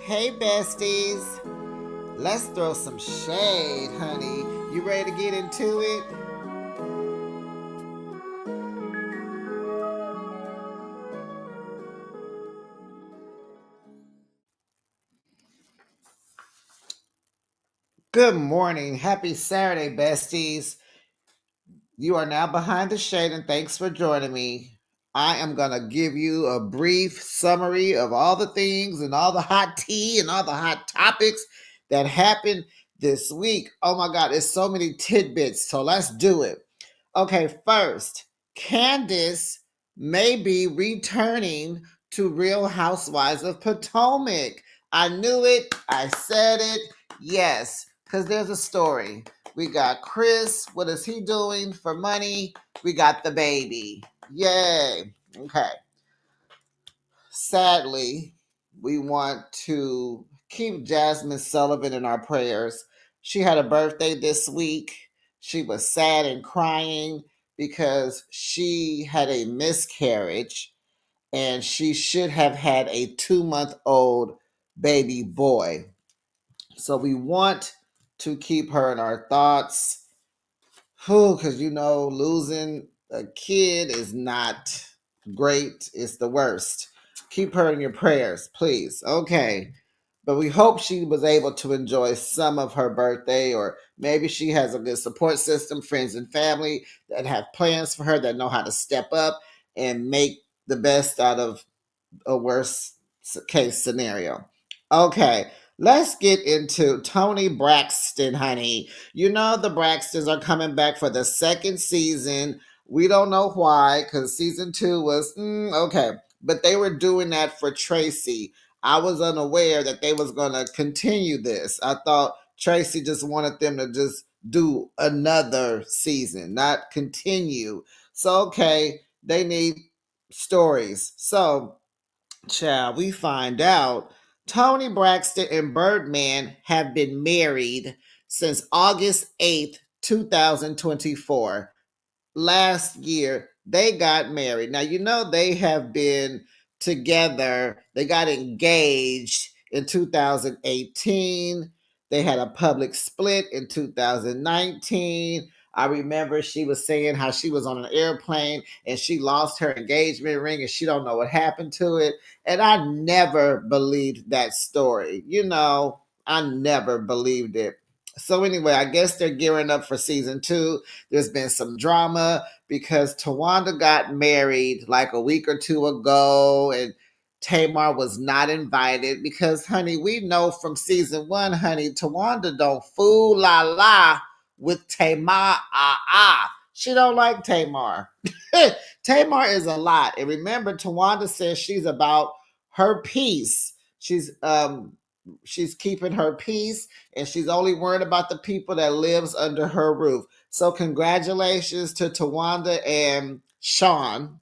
Hey, besties. Let's throw some shade, honey. You ready to get into it? Good morning. Happy Saturday, besties. You are now behind the shade, and thanks for joining me. I am going to give you a brief summary of all the things and all the hot tea and all the hot topics that happened this week. Oh my God, there's so many tidbits, so let's do it. Okay, first, Candace may be returning to Real Housewives of Potomac. I knew it. I said it. Yes, because there's a story. We got Chris. What is he doing for money? We got the baby. Yay. Okay. Sadly, we want to keep Jasmine Sullivan in our prayers. She had a birthday this week. She was sad and crying because she had a miscarriage and she should have had a 2-month-old baby boy. So we want to keep her in our thoughts. Because losing a kid is not great. It's the worst. Keep her in your prayers, please. Okay. But we hope she was able to enjoy some of her birthday, or maybe she has a good support system, friends and family that have plans for her, that know how to step up and make the best out of a worst case scenario. Okay, let's get into Tony Braxton, honey. You know the Braxtons are coming back for the second season. We don't know why, because season 2 was okay, but they were doing that for Tracy. I was unaware that they was gonna continue this. I thought Tracy just wanted them to just do another season, not continue. So okay, they need stories. So child, we find out Tony Braxton and Birdman have been married since August 8th, 2024. Last year, they got married. Now, they have been together. They got engaged in 2018. They had a public split in 2019. I remember she was saying how she was on an airplane and she lost her engagement ring and she don't know what happened to it. And I never believed that story. I never believed it. So anyway, I guess they're gearing up for season 2. There's been some drama because Tawanda got married like a week or two ago, and Tamar was not invited because, honey, we know from season 1, honey, Tawanda don't fool la la with Tamar. She don't like Tamar. Tamar is a lot. And remember, Tawanda says she's about her peace. She's keeping her peace, and she's only worried about the people that lives under her roof. So congratulations to Tawanda and Sean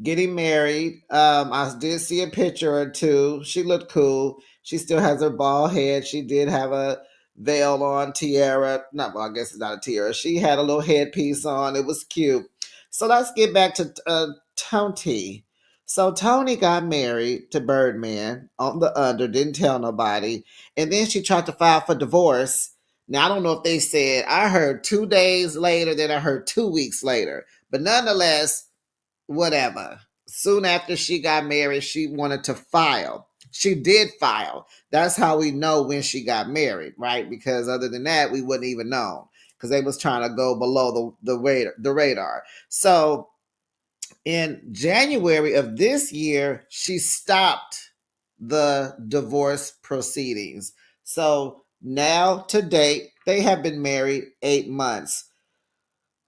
getting married. I did see a picture or two. She looked cool. She still has her bald head. She did have a veil on, tiara. Not, well, I guess it's not a tiara. She had a little headpiece on. It was cute. So let's get back to Tony. So Tony got married to Birdman on the under, didn't tell nobody. And then she tried to file for divorce. Now, I don't know if they said, I heard 2 days later, then I heard 2 weeks later. But nonetheless, whatever. Soon after she got married, she wanted to file. She did file. That's how we know when she got married, right? Because other than that, we wouldn't even know because they was trying to go below the radar. So in January of this year, she stopped the divorce proceedings. So now to date, they have been married 8 months.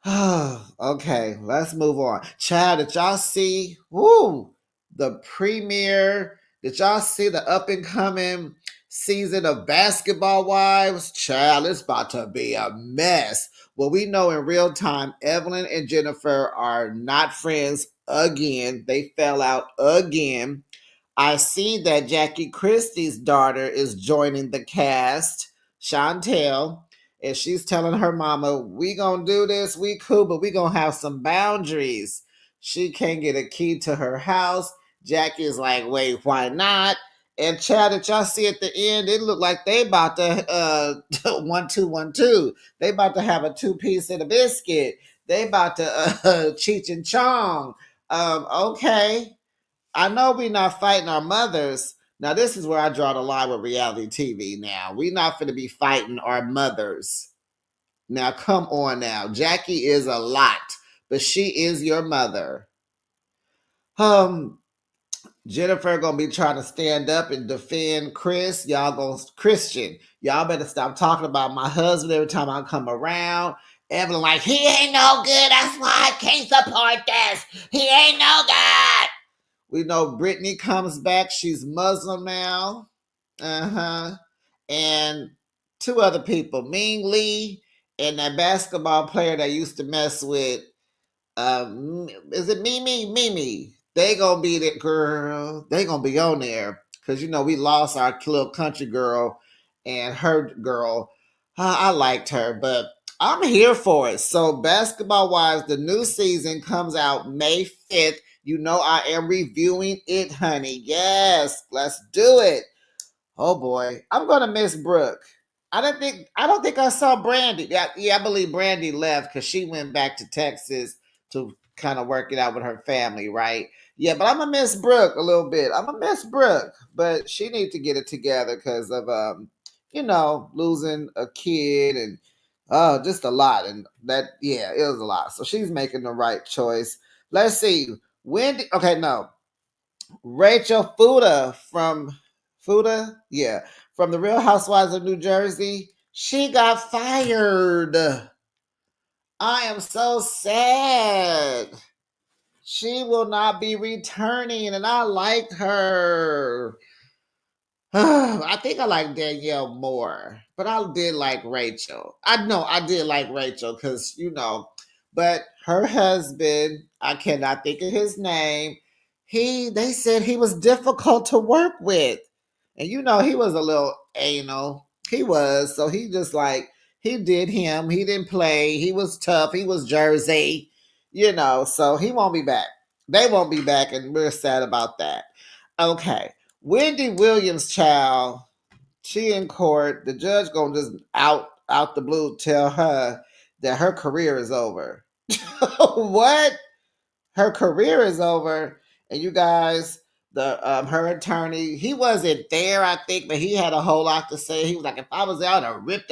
Okay, let's move on. Child, did y'all see the premiere? Did y'all see the up and coming season of Basketball Wives? Child, it's about to be a mess. Well, we know in real time, Evelyn and Jennifer are not friends again. They fell out again. I see that Jackie Christie's daughter is joining the cast, Chantel, and she's telling her mama, we gonna do this, we cool, but we gonna have some boundaries. She can't get a key to her house. Jackie is like, wait, why not? And child, that y'all see at the end, it looked like they about to 1 2 1 2. They about to have a 2 piece and a biscuit. They about to Cheech and Chong. Okay. I know we not fighting our mothers. Now this is where I draw the line with reality TV now. We not gonna be fighting our mothers. Now come on now. Jackie is a lot, but she is your mother. Um Jennifer gonna be trying to stand up and defend Chris. Y'all gonna Christian. Y'all better stop talking about my husband every time I come around. Evelyn like, he ain't no good. That's why I can't support this. He ain't no good. We know Brittany comes back. She's Muslim now. Uh-huh. And two other people, Ming Lee and that basketball player that used to mess with is it Mimi? They gonna be that girl. They gonna be on there because we lost our little country girl and her girl. I liked her, but I'm here for it. So basketball wise, the new season comes out May 5th. I am reviewing it, honey. Yes, let's do it. Oh boy, I'm gonna miss Brooke. I don't think I saw Brandy. Yeah, I believe Brandy left because she went back to Texas to kind of work it out with her family, right? Yeah, but I'm gonna miss Brooke a little bit. I'm gonna miss Brooke, but she needs to get it together because of losing a kid and just a lot. And that it was a lot. So she's making the right choice. Let's see. Wendy, okay, no. Rachel from the Real Housewives of New Jersey. She got fired. I am so sad. She will not be returning, and I liked her. I think I like Danielle more, but I did like Rachel. I know I did like Rachel because but her husband, I cannot think of his name. They said he was difficult to work with, and he was a little anal. He was so he just like he did him. He didn't play. He was tough. He was Jersey, So he won't be back. They won't be back, and we're sad about that. Okay. Wendy Williams' child, she in court. The judge gonna just out the blue tell her that her career is over. What? Her career is over, and you guys, the her attorney, he wasn't there, I think, but he had a whole lot to say. He was like, if I was there, I'd have ripped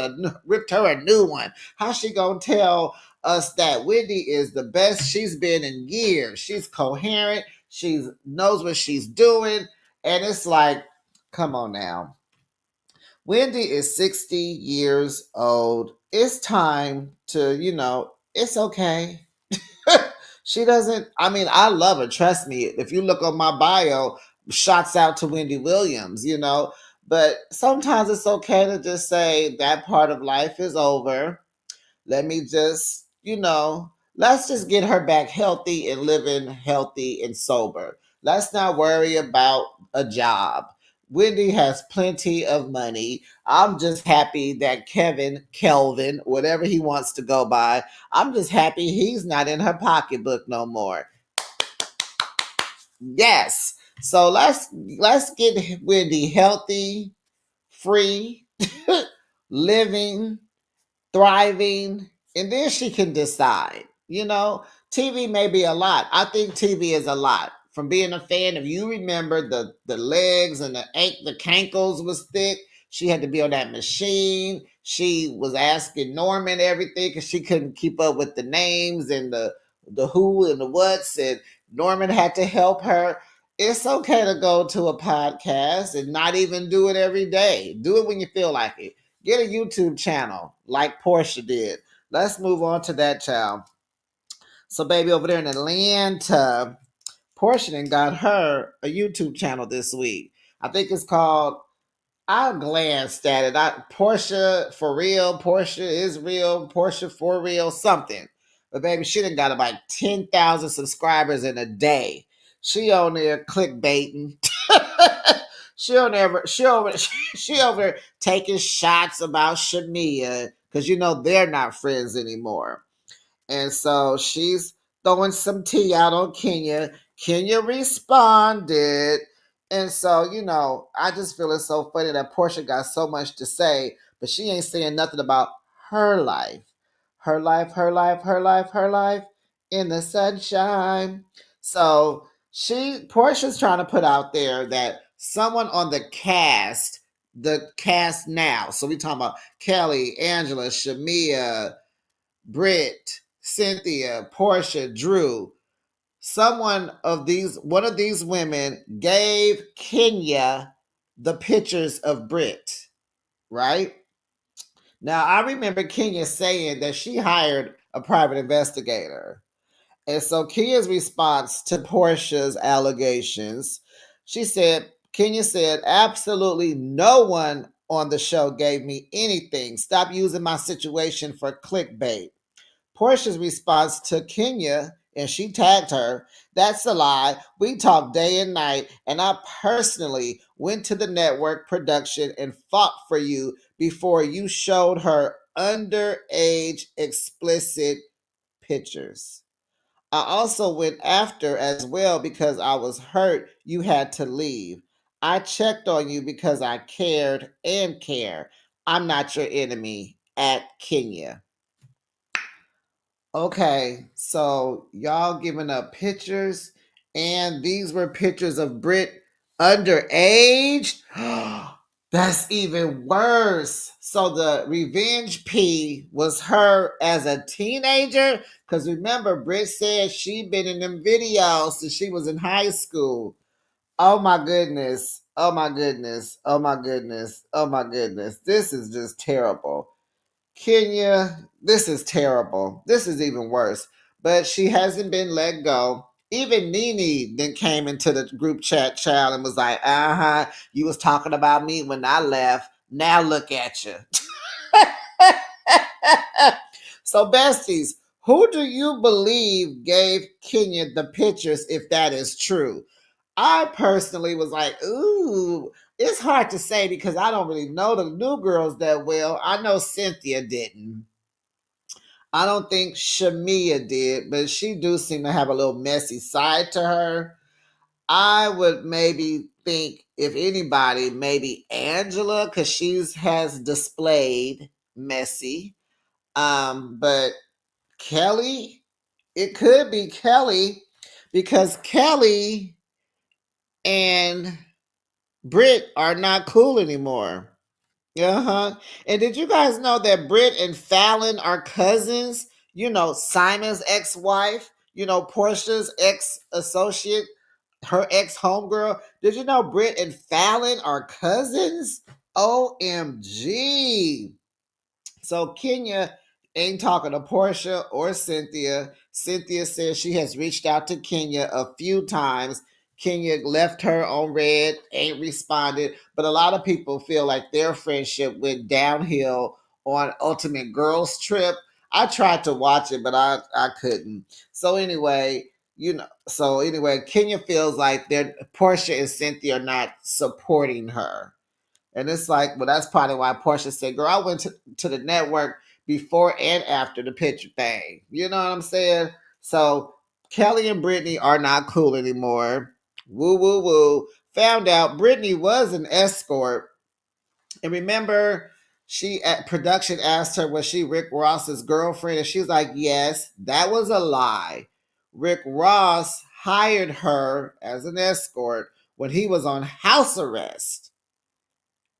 her a new one. How's she gonna tell us that Wendy is the best she's been in years? She's coherent. She knows what she's doing, and it's like, come on now. Wendy is 60 years old. It's time to, it's okay. She doesn't, I mean, I love her. Trust me. If you look on my bio, shots out to Wendy Williams, But sometimes it's okay to just say that part of life is over. Let me just, let's just get her back healthy and living healthy and sober. Let's not worry about a job. Wendy has plenty of money. I'm just happy that Kelvin, whatever he wants to go by, I'm just happy he's not in her pocketbook no more. Yes. So let's get Wendy healthy, free, living, thriving, and then she can decide. TV may be a lot. I think TV is a lot. From being a fan, if you remember the legs and the cankles was thick, she had to be on that machine. She was asking Norman everything because she couldn't keep up with the names and the who and the whats, and Norman had to help her. It's okay to go to a podcast and not even do it every day. Do it when you feel like it. Get a YouTube channel like Portia did. Let's move on to that child. So, baby, over there in Atlanta, Portia done got her a YouTube channel this week. I think it's called, I glanced at it. Portia for real, Portia is real, Portia for real, something. But baby, she done got about 10,000 subscribers in a day. She on there clickbaiting. She over taking shots about Shamia because they're not friends anymore. And so she's throwing some tea out on Kenya. Kenya responded And so, I just feel it's so funny that Portia got so much to say, but she ain't saying nothing about her life. Her life, her life, her life, her life in the sunshine. So Portia's trying to put out there that someone on the cast now. So we talking about Kelly, Angela, Shamia, Britt, Cynthia, Portia, Drew. One of these women gave Kenya the pictures of Britt, right? Now I remember Kenya saying that she hired a private investigator. And so Kenya's response to Portia's allegations, Kenya said, absolutely no one on the show gave me anything. Stop using my situation for clickbait. Portia's response to Kenya, and she tagged her, that's a lie. We talk day and night, and I personally went to the network production and fought for you before you showed her underage explicit pictures. I also went after as well because I was hurt you had to leave. I checked on you because I cared and care. I'm not your enemy at Kenya. Okay, so y'all giving up pictures, and these were pictures of Brit underage. That's even worse. So the revenge P was her as a teenager, because remember, Brit said she'd been in them videos since she was in high school. Oh my goodness! Oh my goodness! Oh my goodness! Oh my goodness! This is just terrible. Kenya, this is terrible. This is even worse. But she hasn't been let go. Even Nene then came into the group chat, child, and was like, you was talking about me when I left. Now look at you. So, besties, who do you believe gave Kenya the pictures if that is true? I personally was like, ooh, it's hard to say because I don't really know the new girls that well. I know Cynthia didn't. I don't think Shamia did, but she do seem to have a little messy side to her. I would maybe think, if anybody, maybe Angela, because she's has displayed messy. But Kelly, it could be Kelly, because Kelly and Britt are not cool anymore. Uh-huh. And did you guys know that Britt and Fallon are cousins? Simon's ex-wife, Portia's ex-associate, her ex-homegirl. Did you know Britt and Fallon are cousins? OMG. So Kenya ain't talking to Portia or Cynthia. Cynthia says she has reached out to Kenya a few times. Kenya left her on red, ain't responded. But a lot of people feel like their friendship went downhill on Ultimate Girls Trip. I tried to watch it, but I couldn't. So anyway, Kenya feels like Portia and Cynthia are not supporting her. And it's like, well, that's probably why Portia said, girl, I went to the network before and after the picture thing. You know what I'm saying? So Kelly and Brittany are not cool anymore. Woo, woo, woo. Found out Brittany was an escort. And remember, she at production asked her, was she Rick Ross's girlfriend? And she's like, yes, that was a lie. Rick Ross hired her as an escort when he was on house arrest.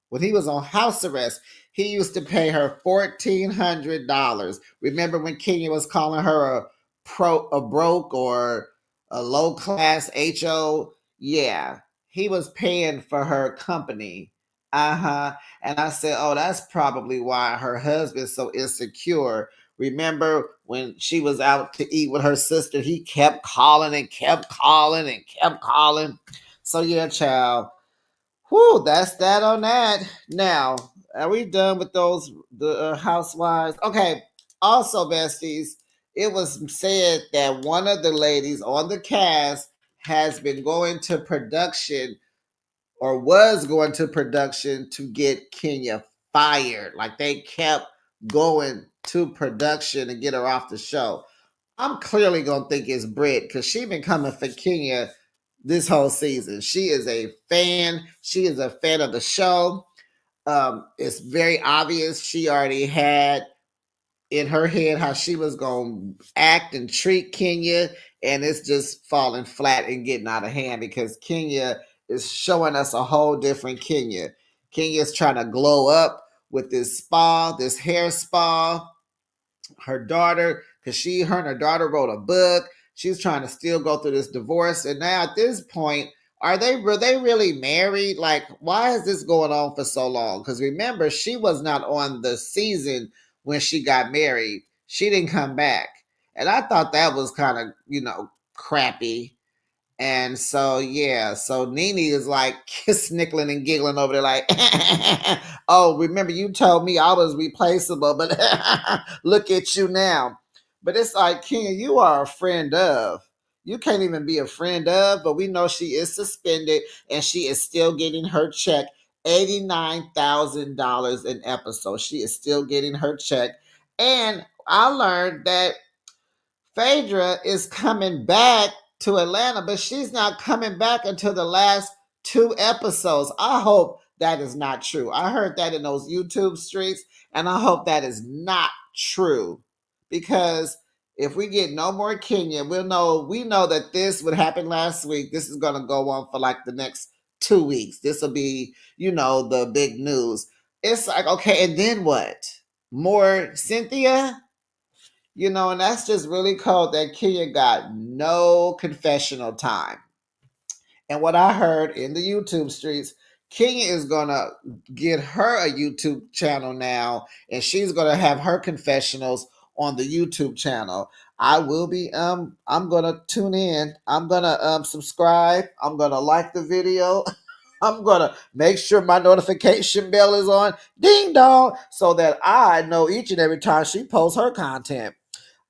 When he was on house arrest, he used to pay her $1,400. Remember when Kenya was calling her a broke or a low class HO? Yeah, he was paying for her company. And I said, oh, that's probably why her husband's so insecure. Remember when she was out to eat with her sister, he kept calling and kept calling and kept calling. So yeah, child. Whew, that's that on that. Now, are we done with the housewives? Okay. Also, besties, it was said that one of the ladies on the cast has been going to production or was going to production to get Kenya fired. Like they kept going to production to get her off the show. I'm clearly gonna think it's Britt because she been coming for Kenya this whole season. She is a fan. She is a fan of the show. It's very obvious she already had in her head how she was going to act and treat Kenya, and it's just falling flat and getting out of hand because Kenya is showing us a whole different Kenya. Kenya's trying to glow up with this spa, this hair spa. Her daughter, because her and her daughter wrote a book. She's trying to still go through this divorce, and now at this point, were they really married? Like, why is this going on for so long? Because remember, she was not on the season when she got married. She didn't come back, and I thought that was kind of crappy. And so, yeah, so Nene is like snickling and giggling over there, like, oh, remember you told me I was replaceable, but look at you now. But it's like, Kenya, you are a friend of. You can't even be a friend of, but we know she is suspended and she is still getting her check, $89,000 an episode. She is still getting her check. And I learned that Phaedra is coming back to Atlanta, but she's not coming back until the last two episodes. I hope that is not true. I heard that in those YouTube streets, and I hope that is not true. Because if we get no more Kenya, we know that this would happen last week. This is gonna go on for like the next 2 weeks. This will be, the big news. It's like, okay, and then what? More Cynthia? And that's just really cold that Kenya got no confessional time. And what I heard in the YouTube streets, Kenya is gonna get her a YouTube channel now, and she's gonna have her confessionals on the YouTube channel. I'm gonna tune in. I'm gonna subscribe. I'm gonna like the video. I'm gonna make sure my notification bell is on, ding dong, so that I know each and every time she posts her content.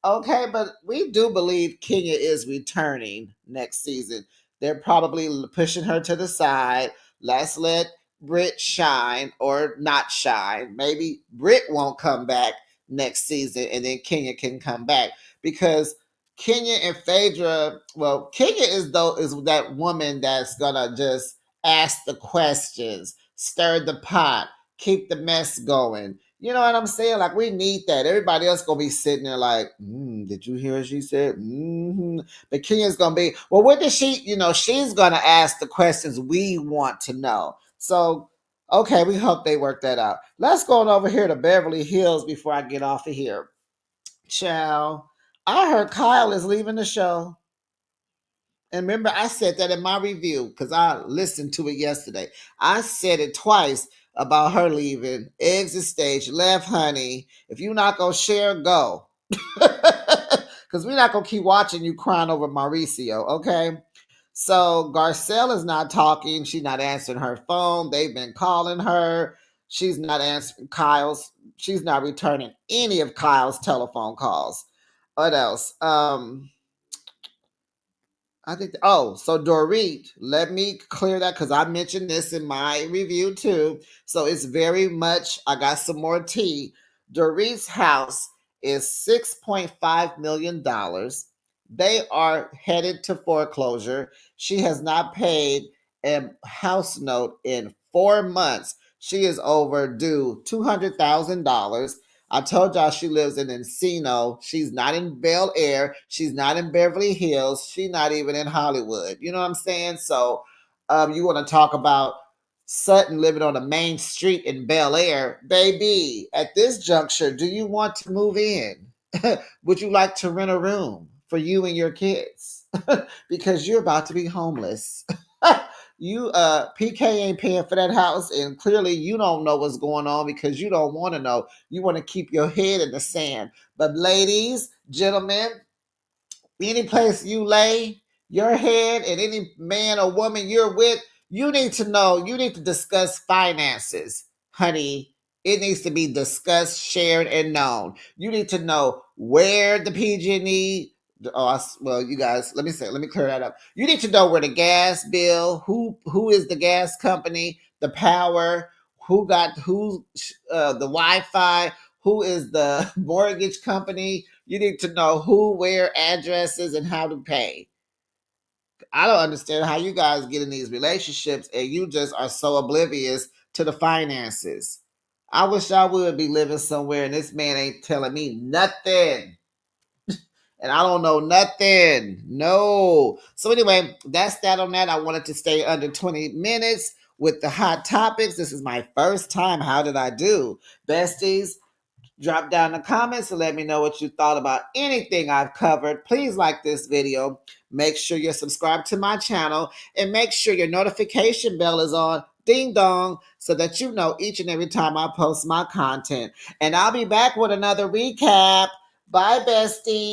Okay, but we do believe Kenya is returning next season. They're probably pushing her to the side. Let's let Brit shine or not shine. Maybe Brit won't come back next season and then Kenya can come back because Kenya and Phaedra, well, Kenya is that woman that's gonna just ask the questions, stir the pot, keep the mess going. You know what I'm saying? Like, we need that. Everybody else gonna be sitting there like, did you hear what she said? But Kenya's gonna be, well, what does she, she's gonna ask the questions we want to know. So, okay, we hope they work that out. Let's go on over here to Beverly Hills before I get off of here. Ciao. I heard Kyle is leaving the show. And remember, I said that in my review because I listened to it yesterday. I said it twice about her leaving. Exit stage, left, honey. If you're not going to share, go. Because we're not going to keep watching you crying over Mauricio, okay? So Garcelle is not talking. She's not answering her phone. They've been calling her. She's not answering Kyle's. She's not returning any of Kyle's telephone calls. What else? I think. So Dorit, let me clear that because I mentioned this in my review too. So it's very much. I got some more tea. Dorit's house is $6.5 million. They are headed to foreclosure. She has not paid a house note in 4 months. She is overdue $200,000. I told y'all she lives in Encino. She's not in Bel Air. She's not in Beverly Hills. She's not even in Hollywood. You know what I'm saying? So, you want to talk about Sutton living on a main street in Bel Air, baby? At this juncture, do you want to move in? Would you like to rent a room for you and your kids? Because you're about to be homeless. You PK ain't paying for that house, and clearly you don't know what's going on because you don't want to know. You want to keep your head in the sand. But ladies, gentlemen, any place you lay your head and any man or woman you're with, you need to know, you need to discuss finances, honey. It needs to be discussed, shared, and known. You need to know where the PG&E. Well, you guys, let me clear that up. You need to know where the gas bill, who is the gas company, the power, the Wi-Fi, who is the mortgage company. You need to know who, where, addresses, and how to pay. I don't understand how you guys get in these relationships and you just are so oblivious to the finances. I wish I would be living somewhere and this man ain't telling me nothing. And I don't know nothing. No. So anyway, that's that on that. I wanted to stay under 20 minutes with the hot topics. This is my first time. How did I do? Besties, drop down in the comments and let me know what you thought about anything I've covered. Please like this video. Make sure you're subscribed to my channel and make sure your notification bell is on. Ding dong, so that you know each and every time I post my content. And I'll be back with another recap. Bye, besties.